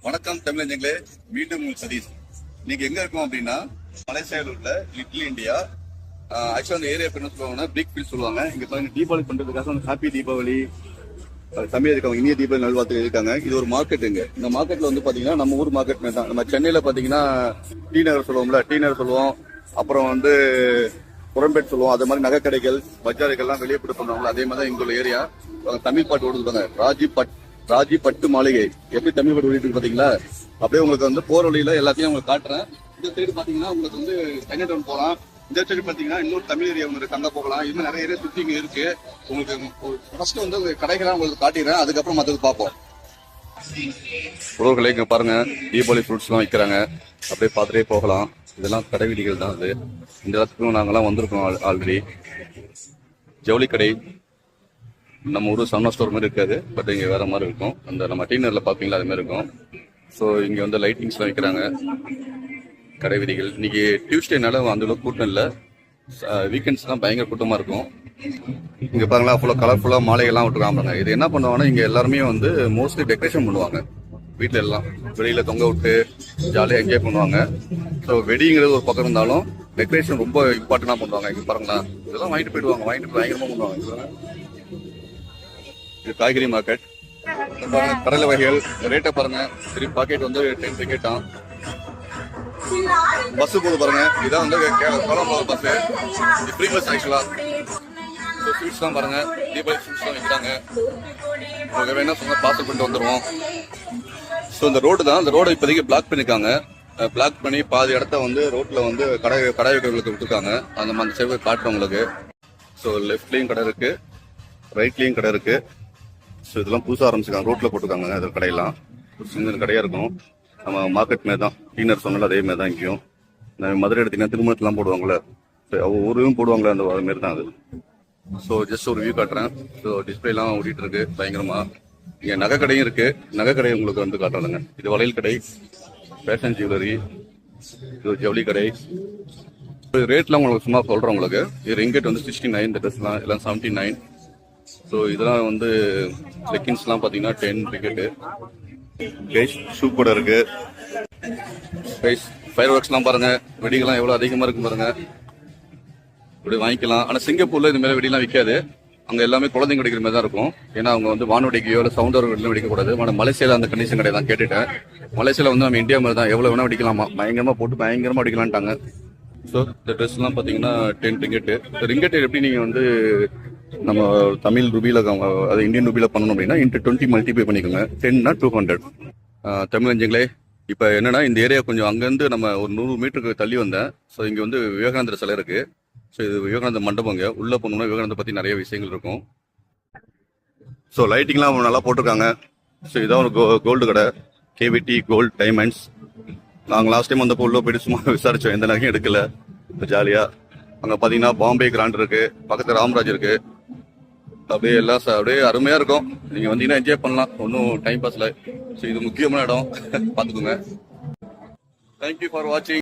வணக்கம் தமிழஞ்சங்களே, மீண்டும் உங்கள் சதீஷ். நீங்க எங்க இருக்கோம் அப்படின்னா மலேசியாவில் உள்ள லிட்டில் இந்தியா. ஆக்சுவலா அந்த ஏரியா என்ன சொல்லுவாங்கன்னா பிக் ஃபீல்ட் சொல்லுவாங்க. இங்க பாருங்க, தீபாவளி பண்றதுக்காக ஹாப்பி தீபாவளி தமிழ் இருக்காங்க, இனிய தீபாவளி நல்வாழ்த்து இருக்காங்க. இது ஒரு மார்க்கெட்டுங்க. இந்த மார்க்கெட்ல வந்து பாத்தீங்கன்னா நம்ம ஊர் மார்க்கெட் தான். நம்ம சென்னையில பாத்தீங்கன்னா டி நகர் சொல்லுவோம்ல, டி நகர் சொல்லுவோம். அப்புறம் வந்து புறம்பேட் சொல்லுவோம். அது மாதிரி நகை கடைகள் பஜாருக்கெல்லாம் வெளியே போட்டு பண்ணுவாங்க. அதே மாதிரி தான் இங்க உள்ள ஏரியா. தமிழ் பாட்டு ஓடுவாங்க, ராஜி பட்டு மாளிகை. எப்படி தமிழ் பாட்டு ஓடிட்டு பாத்தீங்களா? அப்படியே உங்களுக்கு வந்து போற வழியில எல்லாத்தையும் உங்களுக்கு காட்டுறேன். இந்த சைடு பாத்தீங்கன்னா உங்களுக்கு வந்து சைனா டவுன் போகலாம். இந்த சைடு பாத்தீங்கன்னா இன்னொரு தமிழ் ஏரியா ஒன்று இருக்கு, அங்க போகலாம். இன்னும் நிறைய ஏரியா சுத்தி இங்க இருக்கு. உங்களுக்கு ஃபர்ஸ்ட் வந்து கடைகளாம் உங்களுக்கு காட்டிடுறேன், அதுக்கப்புறம் மற்றது பார்ப்போம். உறவுகளை இங்க பாருங்க, தீபாவளி ஃப்ரூட்ஸ் எல்லாம் வைக்கிறாங்க. அப்படியே பார்த்துட்டே போகலாம். இதெல்லாம் கடை வீதிகள் தான். அது இந்த இடத்துக்கும் நாங்கெல்லாம் வந்திருக்கோம் ஆல்ரெடி. ஜவுளி கடை நம்ம ஊர் சன்னா ஸ்டோர் மாதிரி இருக்காது, பட் இங்க வேற மாதிரி இருக்கும். அந்த நம்ம டீனர்ல பாப்பீங்களா அது மாதிரி இருக்கும். ஸோ இங்க வந்து லைட்டிங்ஸ் எல்லாம் வைக்கிறாங்க. கடை வீதிகள் இன்னைக்கு டியூஸ்டேனால அந்த அளவுக்கு கூட்டம் இல்லை. வீக்கெண்ட்ஸ் தான் பயங்கர கூட்டமா இருக்கும். இங்க பாருங்களா, ஃபுல்லா கலர்ஃபுல்லா மாலைகள்லாம் விட்டுருக்காங்க. இது என்ன பண்ணுவாங்கன்னா இங்க எல்லாருமே வந்து மோஸ்ட்லி டெக்கரேஷன் பண்ணுவாங்க. வீட்டுல எல்லாம் வெளியில தொங்க விட்டு ஜாலியா என்ஜாய் பண்ணுவாங்க. ஸோ வெடிங்கிறது ஒரு பக்கம் இருந்தாலும் டெக்கரேஷன் ரொம்ப இம்பார்ட்டன்டா பண்ணுவாங்க. இங்க பாருங்களா, இதெல்லாம் வாங்கிட்டு போயிடுவாங்க, வாங்கிட்டு பயங்கரமா பண்ணுவாங்க. இது காய்கறி மார்க்கெட். கடலை வகைகள் ரேட்டை பாருங்க. சரி, பாக்கெட் வந்து 10 டிக்கெட் தான். பஸ் போது பாருங்க, இதான் வந்து கோலம்பூர் பஸ். இது ஃப்ரீ பஸ் ஆக்சுவலா. ஸ்வீட்ஸ் தான் பாருங்க, தீபாவளி ஸ்வீட்ஸ் தான் வைக்கிறாங்க. உங்களுக்கு வேணா சொன்னா பார்சல் பண்ணிட்டு வந்துடுவோம். ஸோ இந்த ரோடு தான், இந்த ரோடை இப்போதைக்கு பிளாக் பண்ணிருக்காங்க. பிளாக் பண்ணி பாதி இடத்த வந்து ரோட்ல வந்து கடை வைக்கிறவங்களுக்கு விட்டுருக்காங்க. அந்த சைடு காட்டுறவங்களுக்கு. ஸோ லெஃப்ட்லயும் கடை இருக்கு, ரைட்லயும் கடை இருக்கு. ஸோ இதெல்லாம் புதுசாக ஆரம்பிச்சிருக்காங்க, ரோட்ல போட்டுருக்காங்க. அது கடையெல்லாம் சின்ன கடையா இருக்கும். நம்ம மார்க்கெட் மாரி தான், டீனர் சொன்னாலும் அதே மாதிரி தான். இங்கேயும் மதுரை எடுத்தீங்கன்னா திருமணத்துலாம் போடுவாங்களே, ஊரும் போடுவாங்களே, அந்த அது மாரி தான் அது. ஸோ ஜஸ்ட் ஒரு வியூ காட்டுறேன். ஸோ டிஸ்பிளேலாம் ஓடிட்டு இருக்கு பயங்கரமா. இங்கே நகை கடையும் இருக்கு. நகை கடையை உங்களுக்கு வந்து காட்டுறாங்க. இது வளையல் கடை, ஃபேஷன் ஜுவல்லரி, இது ஜவுளி கடை. ரேட்லாம் உங்களுக்கு சும்மா சொல்றேன் உங்களுக்கு. இது ரிங்கெட் வந்து 69, இந்த ட்ரெஸ்லாம் எல்லாம் 79. ஸோ இதெல்லாம் வந்து லெக்கின்ஸ்லாம் பார்த்தீங்கன்னா 10 டிக்கெட்டு. கைஸ் ஷூ கூட இருக்கு. கைஸ் ஃபயர் ஒர்க்ஸ்லாம் பாருங்க, வெடிகள்லாம் எவ்வளோ அதிகமாக இருக்கு பாருங்க. இப்படி வாங்கிக்கலாம். ஆனால் சிங்கப்பூர்ல இந்த மாதிரி வெடிலாம் விற்காது. அங்கே எல்லாமே குழந்தைங்க வெடிக்கிற மாதிரி தான் இருக்கும். ஏன்னா அவங்க வந்து வானொடிக்கையோ இல்லை சவுண்டர் வெடிலாம் வெடிக்கக்கூடாது. ஆனால் மலேசியாவில் அந்த கண்டிஷன் கிடையாது, தான் கேட்டுட்டேன். மலேசியாவில் வந்து நம்ம இந்தியா மாதிரி தான், எவ்வளோ வேணா வெடிக்கலாமா, பயங்கரமாக போட்டு பயங்கரமாக வெடிக்கலான்ட்டாங்க. ஸோ இந்த ட்ரெஸ்லாம் பார்த்தீங்கன்னா 10 டிக்கெட்டு. ரிங்கெட் எப்படி நீங்கள் வந்து நம்ம தமிழ் ரூபியில, அது இந்தியன் ரூபியில பண்ணணும் அப்படின்னா இன்ட்டு 20 மல்டிப்ளை பண்ணிக்கோங்க. 10னா 200. தமிழஞ்சங்களே, இப்போ என்னன்னா இந்த ஏரியா கொஞ்சம் அங்கேருந்து நம்ம ஒரு 100 மீட்டருக்கு தள்ளி வந்தேன். ஸோ இங்கே வந்து விவேகானந்தர் சிலை இருக்கு. ஸோ இது விவேகானந்தர் மண்டபங்க. உள்ள போனோம்னா விவேகானந்தர் பற்றி நிறைய விஷயங்கள் இருக்கும். ஸோ லைட்டிங்லாம் நல்லா போட்டிருக்காங்க. ஸோ இதான் ஒரு கோல்டு கடை, கேவிடி கோல்ட் டைமண்ட்ஸ். நாங்கள் லாஸ்ட் டைம் வந்தப்போ உள்ள போயிட்டு சும்மா விசாரிச்சோம், எந்த நகையும் எடுக்கல. இப்போ ஜாலியாக அங்கே பார்த்தீங்கன்னா பாம்பே கிராண்ட் இருக்கு, பக்கத்தில் ராம்ராஜ் இருக்கு. அப்படியே எல்லாம் அப்படியே அருமையா இருக்கும். நீங்க வந்தீங்கன்னா என்ஜாய் பண்ணலாம், ஒன்றும் டைம் பாஸ்ல. ஸோ இது முக்கியமான இடம், பார்த்துக்கோங்க. தேங்க்யூ ஃபார் வாட்சிங்.